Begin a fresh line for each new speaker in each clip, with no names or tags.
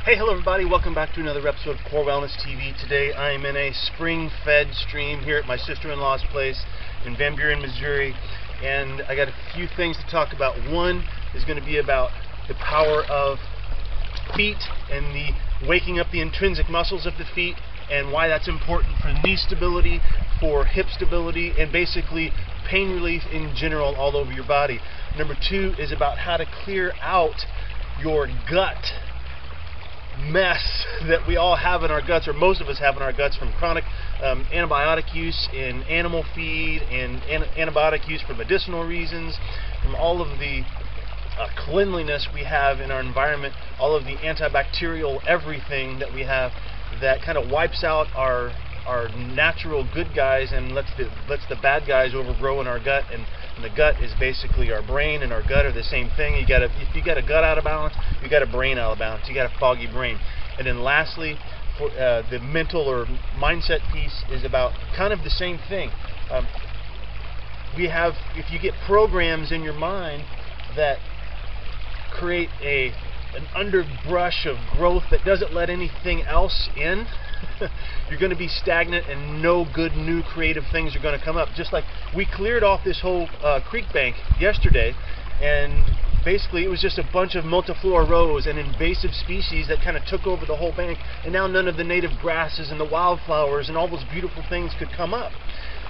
Hey, hello everybody, welcome back to another episode of Core Wellness TV. Today I am in a spring-fed stream here at my sister-in-law's place in Van Buren, Missouri, and I got a few things to talk about. One is going to be about the power of feet and the waking up the intrinsic muscles of the feet and why that's important for knee stability, for hip stability, and basically pain relief in general all over your body. Number two is about how to clear out your gut mess that we all have in our guts, or most of us have in our guts, from chronic antibiotic use in animal feed and antibiotic use for medicinal reasons, from all of the cleanliness we have in our environment, all of the antibacterial everything that we have that kind of wipes out our natural good guys and lets the bad guys overgrow in our gut. And the gut is basically our brain, and our gut are the same thing. If you got a gut out of balance, you got a brain out of balance. You got a foggy brain. And then lastly, for the mental or mindset piece is about kind of the same thing. If you get programs in your mind that create an underbrush of growth that doesn't let anything else in, you're going to be stagnant and no good new creative things are going to come up. Just like we cleared off this whole creek bank yesterday, and basically it was just a bunch of multiflora rose and invasive species that kind of took over the whole bank, and now none of the native grasses and the wildflowers and all those beautiful things could come up.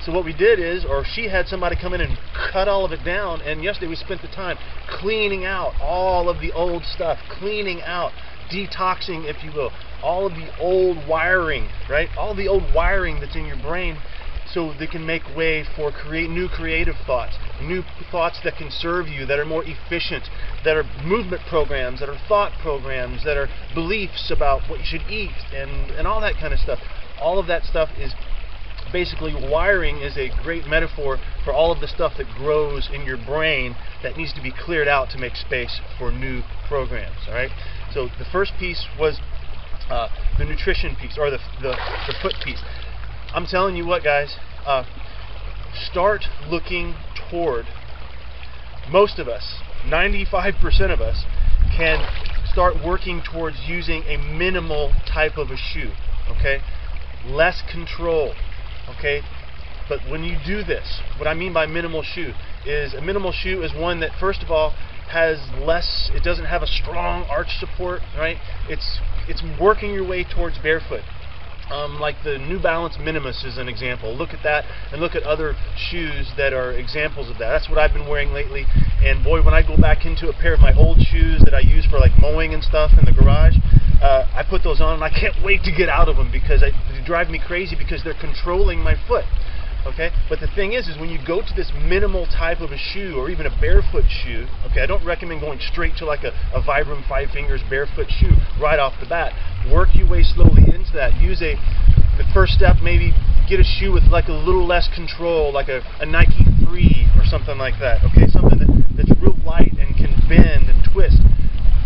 So what we did is, or she had somebody come in and cut all of it down, and yesterday we spent the time cleaning out all of the old stuff, cleaning out, detoxing, if you will, all of the old wiring, right? All the old wiring that's in your brain, so they can make way for new creative thoughts, new thoughts that can serve you, that are more efficient, that are movement programs, that are thought programs, that are beliefs about what you should eat, and all that kind of stuff. All of that stuff is basically, wiring is a great metaphor for all of the stuff that grows in your brain that needs to be cleared out to make space for new programs. All right. So the first piece was the nutrition piece, or the foot piece. I'm telling you what, guys, start looking toward, most of us, 95% of us, can start working towards using a minimal type of a shoe. Okay, less control. Okay, but when you do this, what I mean by minimal shoe is, a minimal shoe is one that, first of all, has less, it doesn't have a strong arch support, right? It's working your way towards barefoot. Like the New Balance Minimus is an example. Look at that, and look at other shoes that are examples of that. That's what I've been wearing lately, and boy, when I go back into a pair of my old shoes that I use for like mowing and stuff in the garage, I put those on and I can't wait to get out of them, because they drive me crazy because they're controlling my foot. Okay, but the thing is when you go to this minimal type of a shoe, or even a barefoot shoe, okay, I don't recommend going straight to like a Vibram 5 Fingers barefoot shoe right off the bat. Work your way slowly into that. The first step, maybe get a shoe with like a little less control, like a Nike Free or something like that. Okay, something that's real light and can bend and twist.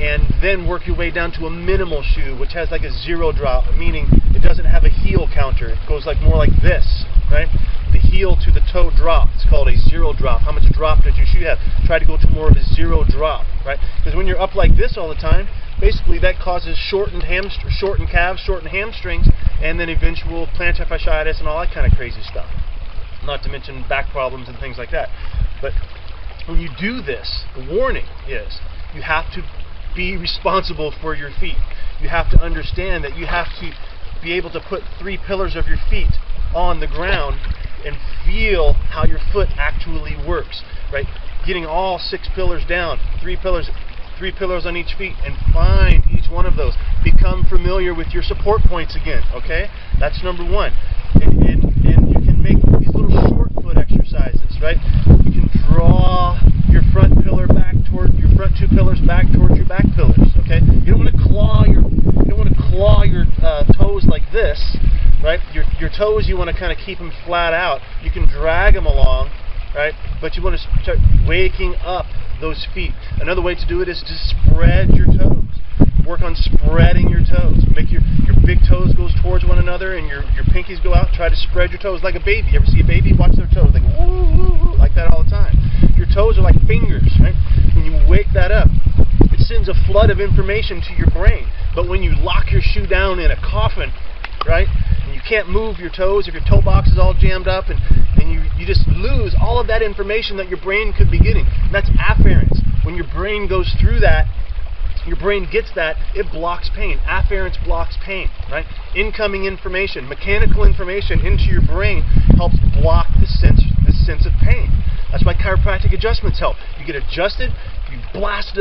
And then work your way down to a minimal shoe, which has like a zero drop, meaning it doesn't have a heel counter. It goes like more like this, right? The heel to the toe drop. It's called a zero drop. How much drop does your shoe have? Try to go to more of a zero drop, right? Because when you're up like this all the time, basically that causes shortened calves, shortened hamstrings, and then eventual plantar fasciitis and all that kind of crazy stuff. Not to mention back problems and things like that. But when you do this, the warning is you have to be responsible for your feet. You have to understand that you have to be able to put 3 pillars of your feet on the ground and feel how your foot actually works, right? Getting all 6 pillars down, 3 pillars on each feet, and find each one of those. Become familiar with your support points again, okay? That's number one. And you can make these little short foot exercises, right? You can draw your front pillar back toward your front 2 pillars back towards your back pillars, okay? You don't want to claw your toes like this, right? Your toes, you want to kind of keep them flat out. You can drag them along, right? But you want to start waking up those feet. Another way to do it is to spread your toes. Work on spreading your toes. Make your big toes go towards one another, and your pinkies go out. Try to spread your toes like a baby. You ever see a baby watch their toes? Like woo, woo, woo, like that all the time. Your toes are like fingers, right? When you wake that up, it sends a flood of information to your brain. But when you lock your shoe down in a coffin, right, and you can't move your toes if your toe box is all jammed up, and you just lose all of that information that your brain could be getting. And that's afference. When your brain goes through that, your brain gets that, it blocks pain. Afference blocks pain, right? Incoming information, mechanical information into your brain helps block the sense of pain. That's why chiropractic adjustments help. You get adjusted, you blast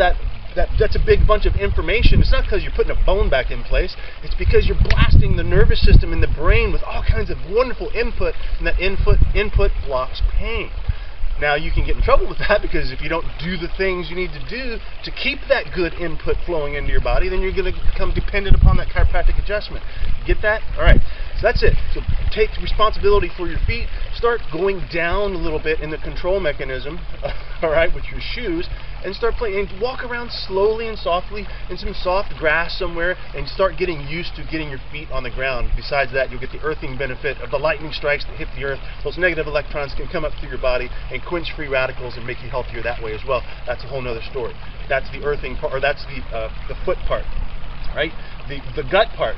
that's a big bunch of information. It's not because you're putting a bone back in place. It's because you're blasting the nervous system in the brain with all kinds of wonderful input, and that input blocks pain. Now, you can get in trouble with that, because if you don't do the things you need to do to keep that good input flowing into your body, then you're going to become dependent upon that chiropractic adjustment. Get that? All right. So that's it. So take responsibility for your feet. Start going down a little bit in the control mechanism, all right, with your shoes, and start playing. And walk around slowly and softly in some soft grass somewhere, and start getting used to getting your feet on the ground. Besides that, you'll get the earthing benefit of the lightning strikes that hit the earth. Those negative electrons can come up through your body and quench free radicals and make you healthier that way as well. That's a whole nother story. That's the earthing part, or that's the foot part, right? The gut part.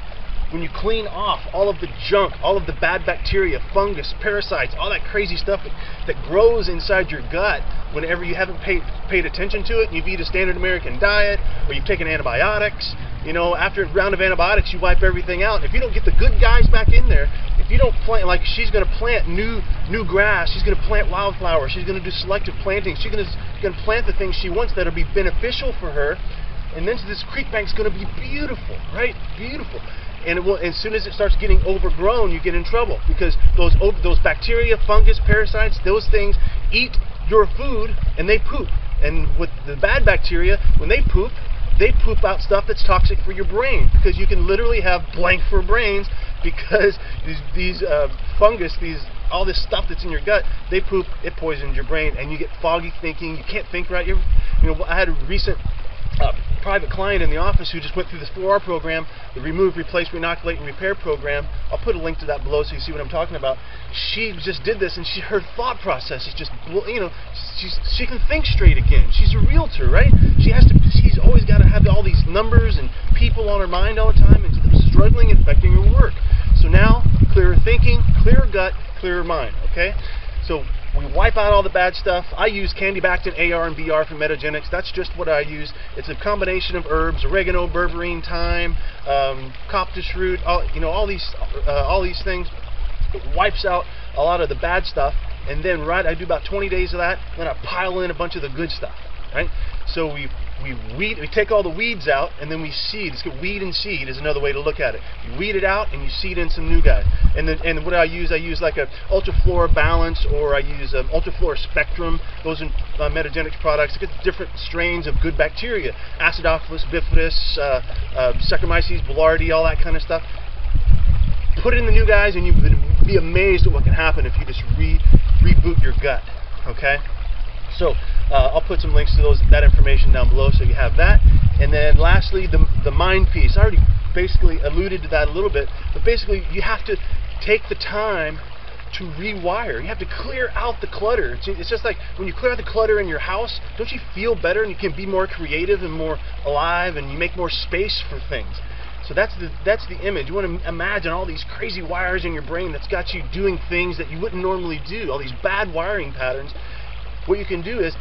When you clean off all of the junk, all of the bad bacteria, fungus, parasites, all that crazy stuff that grows inside your gut whenever you haven't paid attention to it, and you've eaten a standard American diet, or you've taken antibiotics, after a round of antibiotics, you wipe everything out. If you don't get the good guys back in there, if you don't plant, like she's going to plant new grass, she's going to plant wildflowers, she's going to do selective planting, she's going to plant the things she wants that will be beneficial for her, and then this creek bank's going to be beautiful, right? Beautiful. And as soon as it starts getting overgrown, you get in trouble, because those bacteria, fungus, parasites, those things eat your food and they poop. And with the bad bacteria, when they poop out stuff that's toxic for your brain, because you can literally have blank for brains, because these fungus, all this stuff that's in your gut, they poop, it poisons your brain, and you get foggy thinking. You can't think right. I had a recent private client in the office who just went through this 4R program, the remove, replace, renoculate, and repair program. I'll put a link to that below so you see what I'm talking about. She just did this, and her thought process is just, she can think straight again. She's a realtor, right? She's always got to have all these numbers and people on her mind all the time, and it's struggling and affecting her work. So now, clearer thinking, clearer gut, clearer mind, okay? So we wipe out all the bad stuff. I use Candibactin AR and BR for Metagenics. That's just what I use. It's a combination of herbs: oregano, berberine, thyme, coptis root, all these things. It wipes out a lot of the bad stuff, and then I do about 20 days of that. Then I pile in a bunch of the good stuff, right? So we take all the weeds out, and then we seed. It's weed and seed is another way to look at it. You weed it out, and you seed in some new guys. And what I use like a Ultraflora Balance, or I use Ultraflora Spectrum. Those are Metagenics products. It gets different strains of good bacteria: Acidophilus, Bifidus, Saccharomyces boulardii, all that kind of stuff. Put in the new guys, and you would be amazed at what can happen if you just reboot your gut. Okay. So I'll put some links to that information down below, so you have that. And then lastly, the mind piece. I already basically alluded to that a little bit, but basically you have to take the time to rewire. You have to clear out the clutter. It's just like when you clear out the clutter in your house, don't you feel better, and you can be more creative and more alive, and you make more space for things. So that's the image. You want to imagine all these crazy wires in your brain that's got you doing things that you wouldn't normally do, all these bad wiring patterns. What you can do is,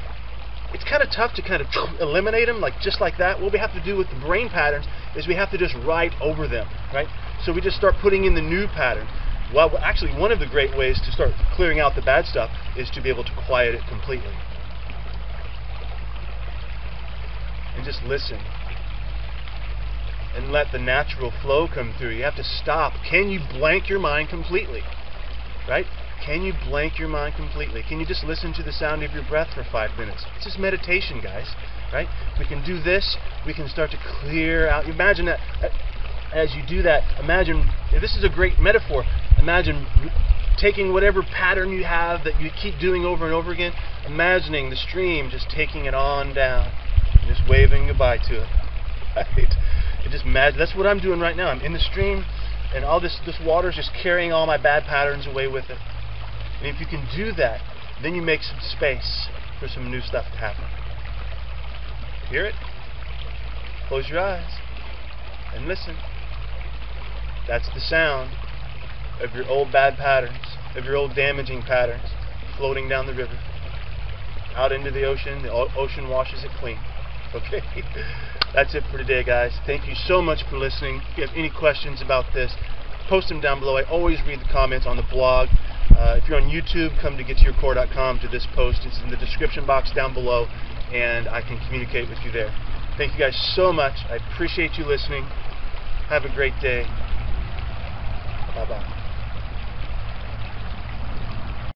it's kind of tough to kind of eliminate them just like that. What we have to do with the brain patterns is we have to just write over them, right? So we just start putting in the new pattern. Well, actually, one of the great ways to start clearing out the bad stuff is to be able to quiet it completely. And just listen. And let the natural flow come through. You have to stop. Can you blank your mind completely? Right? Can you blank your mind completely? Can you just listen to the sound of your breath for 5 minutes? It's just meditation, guys. Right? We can do this. We can start to clear out. Imagine that as you do that. Imagine, this is a great metaphor. Imagine taking whatever pattern you have that you keep doing over and over again. Imagining the stream just taking it on down. And just waving goodbye to it. Right? Just imagine, that's what I'm doing right now. I'm in the stream, and all this water is just carrying all my bad patterns away with it. And if you can do that, then you make some space for some new stuff to happen. Hear it? Close your eyes. And listen, that's the sound of your old bad patterns, of your old damaging patterns, floating down the river, out into the ocean. The ocean washes it clean. Okay? That's it for today, guys. Thank you so much for listening. If you have any questions about this, post them down below. I always read the comments on the blog. If you're on YouTube, come to gettoyourcore.com to this post. It's in the description box down below, and I can communicate with you there. Thank you guys so much. I appreciate you listening. Have a great day. Bye-bye.